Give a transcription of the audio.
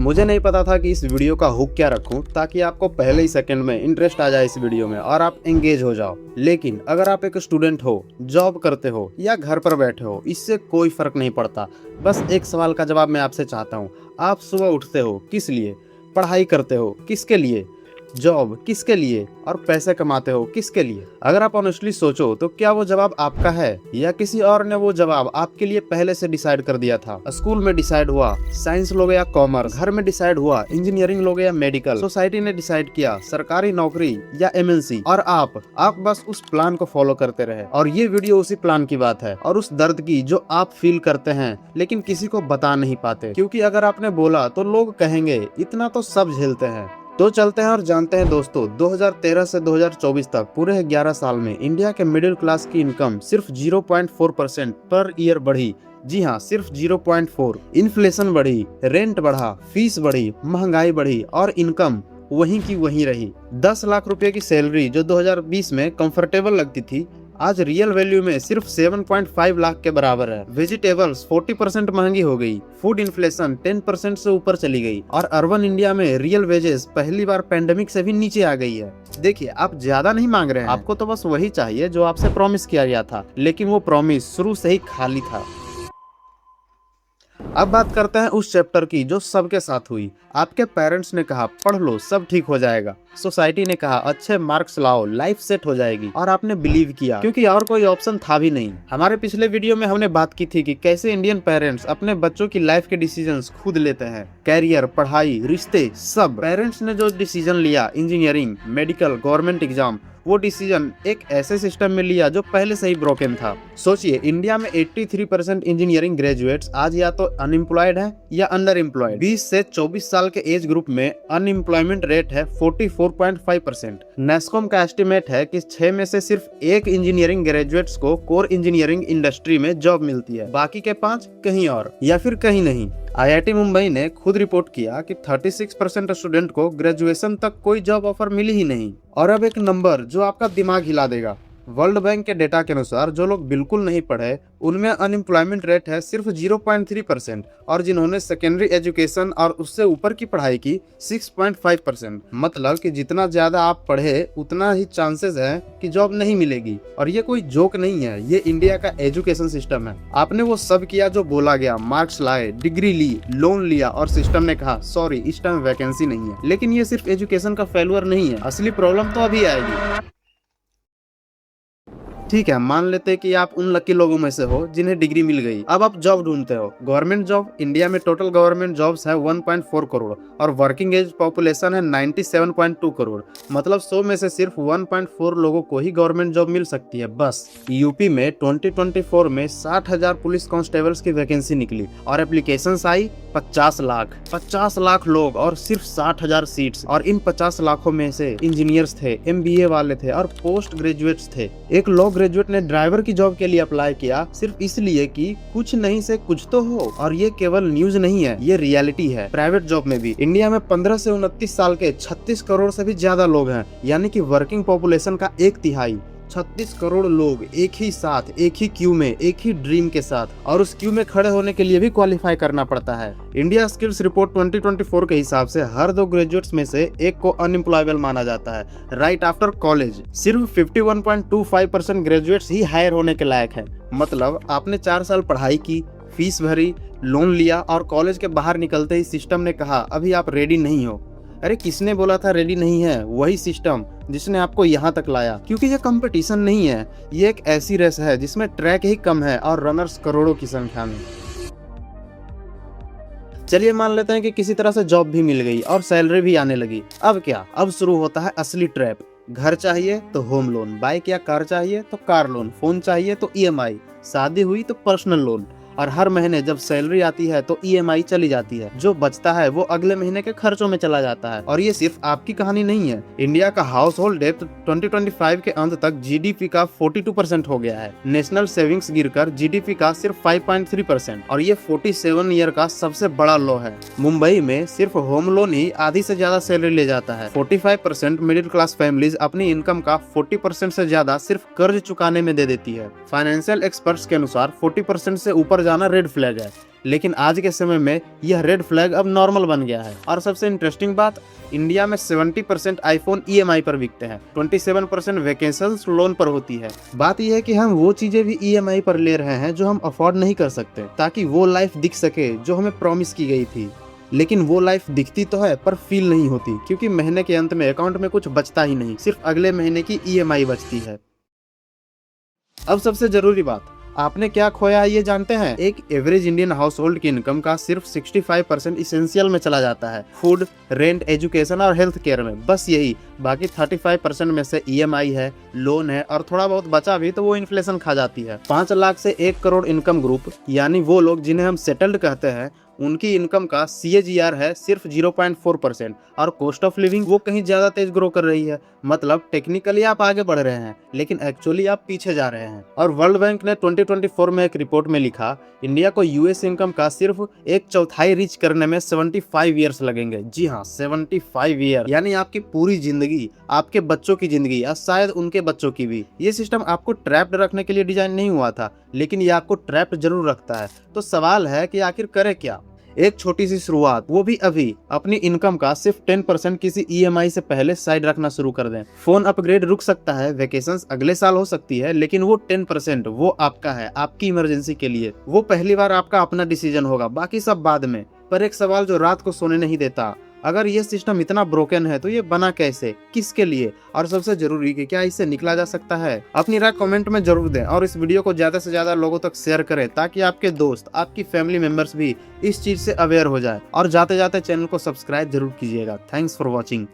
मुझे नहीं पता था कि इस वीडियो का हुक क्या रखूं ताकि आपको पहले ही सेकंड में इंटरेस्ट आ जाए इस वीडियो में और आप एंगेज हो जाओ। लेकिन अगर आप एक स्टूडेंट हो, जॉब करते हो या घर पर बैठे हो, इससे कोई फर्क नहीं पड़ता। बस एक सवाल का जवाब मैं आपसे चाहता हूँ। आप सुबह उठते हो किस लिए? पढ़ाई करते हो किसके लिए? जॉब किसके लिए? और पैसे कमाते हो किसके लिए? अगर आप ऑनेस्टली सोचो तो क्या वो जवाब आपका है या किसी और ने वो जवाब आपके लिए पहले से डिसाइड कर दिया था? स्कूल में डिसाइड हुआ साइंस लोगे या कॉमर्स, घर में डिसाइड हुआ इंजीनियरिंग लोगे या मेडिकल, सोसाइटी ने डिसाइड किया सरकारी नौकरी या एमएनसी, और आप बस उस प्लान को फॉलो करते रहे। और ये वीडियो उसी प्लान की बात है और उस दर्द की जो आप फील करते हैं लेकिन किसी को बता नहीं पाते, क्योंकि अगर आपने बोला तो लोग कहेंगे इतना तो सब झेलते हैं। तो चलते हैं और जानते हैं दोस्तों, 2013 से 2024 तक पूरे 11 साल में इंडिया के मिडिल क्लास की इनकम सिर्फ 0.4% पर ईयर बढ़ी। जी हाँ, सिर्फ 0.4। इन्फ्लेशन बढ़ी, रेंट बढ़ा, फीस बढ़ी, महंगाई बढ़ी और इनकम वहीं की वहीं रही। 10 लाख रुपए की सैलरी जो 2020 में कंफर्टेबल लगती थी, आज रियल वैल्यू में सिर्फ 7.5 लाख के बराबर है। वेजिटेबल्स 40% महंगी हो गई, फूड इन्फ्लेशन 10% से ऊपर चली गई और अर्बन इंडिया में रियल वेजेस पहली बार पेंडेमिक से भी नीचे आ गई है। देखिए, आप ज्यादा नहीं मांग रहे हैं, आपको तो बस वही चाहिए जो आपसे प्रॉमिस किया गया था, लेकिन वो प्रॉमिस शुरू से ही खाली था। अब बात करते हैं उस चैप्टर की जो सबके साथ हुई। आपके पेरेंट्स ने कहा पढ़ लो सब ठीक हो जाएगा, सोसाइटी ने कहा अच्छे मार्क्स लाओ लाइफ सेट हो जाएगी, और आपने बिलीव किया क्योंकि और कोई ऑप्शन था भी नहीं। हमारे पिछले वीडियो में हमने बात की थी कि कैसे इंडियन पेरेंट्स अपने बच्चों की लाइफ के डिसीजंस खुद लेते हैं। कैरियर, पढ़ाई, रिश्ते, सब। पेरेंट्स ने जो डिसीजन लिया, इंजीनियरिंग, मेडिकल, गवर्नमेंट एग्जाम, वो डिसीजन एक ऐसे सिस्टम में लिया जो पहले से ही ब्रोकन था। सोचिए, इंडिया में 83% इंजीनियरिंग ग्रेजुएट्स आज या तो अनएम्प्लॉयड हैं या अंडर एम्प्लॉयड। 20 से 24 साल के एज ग्रुप में अनएम्प्लॉयमेंट रेट है 44.5%। नेस्कॉम का एस्टिमेट है कि 6 में से सिर्फ एक इंजीनियरिंग ग्रेजुएट्स को कोर इंजीनियरिंग इंडस्ट्री में जॉब मिलती है, बाकी के 5 कहीं और या फिर कहीं नहीं। आईआईटी मुंबई ने खुद रिपोर्ट किया कि 36% स्टूडेंट को ग्रेजुएशन तक कोई जॉब ऑफर मिली ही नहीं। और अब एक नंबर जो आपका दिमाग हिला देगा। वर्ल्ड बैंक के डेटा के अनुसार जो लोग बिल्कुल नहीं पढ़े उनमें अनएम्प्लॉयमेंट रेट है सिर्फ 0.3%, और जिन्होंने सेकेंडरी एजुकेशन और उससे ऊपर की पढ़ाई की 6.5%। मतलब कि जितना ज्यादा आप पढ़े उतना ही चांसेस है कि जॉब नहीं मिलेगी। और ये कोई जोक नहीं है, ये इंडिया का एजुकेशन सिस्टम है। आपने वो सब किया जो बोला गया, मार्क्स लाए, डिग्री ली, लोन लिया और सिस्टम ने कहा सॉरी इस टाइम वैकेंसी नहीं है। लेकिन ये सिर्फ एजुकेशन का फेल्यूर नहीं है, असली प्रॉब्लम तो अभी आएगी। ठीक है, मान लेते हैं कि आप उन लकी लोगों में से हो जिन्हें डिग्री मिल गई। अब आप जॉब ढूंढते हो, गवर्नमेंट जॉब। इंडिया में टोटल गवर्नमेंट जॉब्स है 1.4 करोड़ और वर्किंग एज पॉपुलेशन है 97.2 करोड़। मतलब 100 में से सिर्फ 1.4 लोगों को ही गवर्नमेंट जॉब मिल सकती है बस। यूपी में 2024 में 60,000 पुलिस कांस्टेबल्स की वैकेंसी निकली और एप्लीकेशंस आई 50 लाख। 50 लाख लोग और सिर्फ 60,000 सीट्स। और इन 50 लाखों में से इंजीनियर्स थे, एमबीए वाले थे और पोस्ट ग्रेजुएट्स थे। एक लॉ ग्रेजुएट ने ड्राइवर की जॉब के लिए अप्लाई किया सिर्फ इसलिए कि कुछ नहीं से कुछ तो हो। और ये केवल न्यूज नहीं है, ये रियलिटी है। प्राइवेट जॉब में भी इंडिया में 15 से 29 साल के 36 करोड़ से भी ज्यादा लोग हैं, यानी कि वर्किंग पॉपुलेशन का 1/3। 36 करोड़ लोग एक ही साथ, एक ही क्यू में, एक ही ड्रीम के साथ, और उस क्यू में खड़े होने के लिए भी क्वालिफाई करना पड़ता है। इंडिया स्किल्स रिपोर्ट 2024 के हिसाब से हर 2 ग्रेजुएट्स में से एक को अनएम्प्लॉयबल माना जाता है राइट आफ्टर कॉलेज। सिर्फ 51.25% ग्रेजुएट्स ही हायर होने के लायक है। मतलब आपने 4 साल पढ़ाई की, फीस भरी, लोन लिया और कॉलेज के बाहर निकलते ही सिस्टम ने कहा अभी आप रेडी नहीं हो। अरे किसने बोला था रेडी नहीं है? वही सिस्टम जिसने आपको यहाँ तक लाया। क्योंकि ये कंपटीशन नहीं है, ये एक ऐसी रेस है जिसमें ट्रैक ही कम है और रनर्स करोड़ों की संख्या में। चलिए मान लेते हैं कि किसी तरह से जॉब भी मिल गई और सैलरी भी आने लगी। अब क्या? अब शुरू होता है असली ट्रैप। घर चाहिए तो होम लोन, बाइक या कार चाहिए तो कार लोन, फोन चाहिए तो ईएमआई, शादी हुई तो पर्सनल लोन। और हर महीने जब सैलरी आती है तो ईएमआई चली जाती है, जो बचता है वो अगले महीने के खर्चों में चला जाता है। और ये सिर्फ आपकी कहानी नहीं है। इंडिया का हाउस होल्ड डेब्ट 2025 के अंत तक जीडीपी का 42% हो गया है। नेशनल सेविंग्स गिरकर जीडीपी का सिर्फ 5.3%, और ये 47 ईयर का सबसे बड़ा लो है। मुंबई में सिर्फ होम लोन ही आधी से ज्यादा सैलरी ले जाता है। 45% मिडिल क्लास फैमिलीज अपनी इनकम का 40% से ज्यादा सिर्फ कर्ज चुकाने में दे देती है। फाइनेंशियल एक्सपर्ट्स के अनुसार 40% से ऊपर जाना रेड फ्लैग है। लेकिन आज के समय में यह रेड फ्लैग अब नॉर्मल बन गया है। और सबसे इंटरेस्टिंग बात, इंडिया में 70% आईफोन ईएमआई पर बिकते हैं, 27% वेकेशंस लोन पर होती है। बात यह है कि हम वो चीजें भी ईएमआई पर ले रहे हैं जो हम अफोर्ड नहीं कर सकते, ताकि वो लाइफ दिख सके जो हमें प्रॉमिस की गई थी। लेकिन वो लाइफ दिखती तो है पर फील नहीं होती, क्योंकि महीने के अंत में अकाउंट में कुछ बचता ही नहीं, सिर्फ अगले महीने की ईएमआई बचती है। अब सबसे जरूरी बात, आपने क्या खोया है ये जानते हैं? एक एवरेज इंडियन हाउस होल्ड की इनकम का सिर्फ 65% इसेंशियल में चला जाता है, फूड, रेंट, एजुकेशन और हेल्थ केयर में, बस यही। बाकी 35% में से ईएमआई है, लोन है, और थोड़ा बहुत बचा भी तो वो इन्फ्लेशन खा जाती है। 5 लाख से 1 करोड़ इनकम ग्रुप, यानी वो लोग जिन्हें हम सेटल्ड कहते हैं, उनकी इनकम का CAGR है सिर्फ 0.4%, और कॉस्ट ऑफ लिविंग वो कहीं ज्यादा तेज ग्रो कर रही है। मतलब टेक्निकली आप आगे बढ़ रहे हैं, लेकिन एक्चुअली आप पीछे जा रहे हैं। और वर्ल्ड बैंक ने 2024 में एक रिपोर्ट में लिखा, इंडिया को यूएस इनकम का सिर्फ 1/4 रीच करने में 75 ईयर्स लगेंगे। जी हाँ, 75 ईयर, यानी आपकी पूरी जिंदगी, आपके बच्चों की जिंदगी, या शायद उनके बच्चों की भी। ये सिस्टम आपको ट्रैप्ड रखने के लिए डिजाइन नहीं हुआ था, लेकिन ये आपको ट्रैप्ड जरूर रखता है। तो सवाल है कि आखिर करे क्या? एक छोटी सी शुरुआत, वो भी अभी, अपनी इनकम का सिर्फ 10% किसी ईएमआई से पहले साइड रखना शुरू कर दें। फोन अपग्रेड रुक सकता है, वेकेशंस अगले साल हो सकती है, लेकिन वो 10% वो आपका है, आपकी इमरजेंसी के लिए। वो पहली बार आपका अपना डिसीजन होगा, बाकी सब बाद में। पर एक सवाल जो रात को सोने नहीं देता, अगर ये सिस्टम इतना ब्रोकन है तो ये बना कैसे, किसके लिए, और सबसे जरूरी कि क्या इससे निकला जा सकता है? अपनी राय कमेंट में जरूर दें, और इस वीडियो को ज्यादा से ज्यादा लोगों तक शेयर करें, ताकि आपके दोस्त, आपकी फैमिली मेंबर्स भी इस चीज से अवेयर हो जाए। और जाते जाते चैनल को सब्सक्राइब जरूर कीजिएगा। Thanks for watching.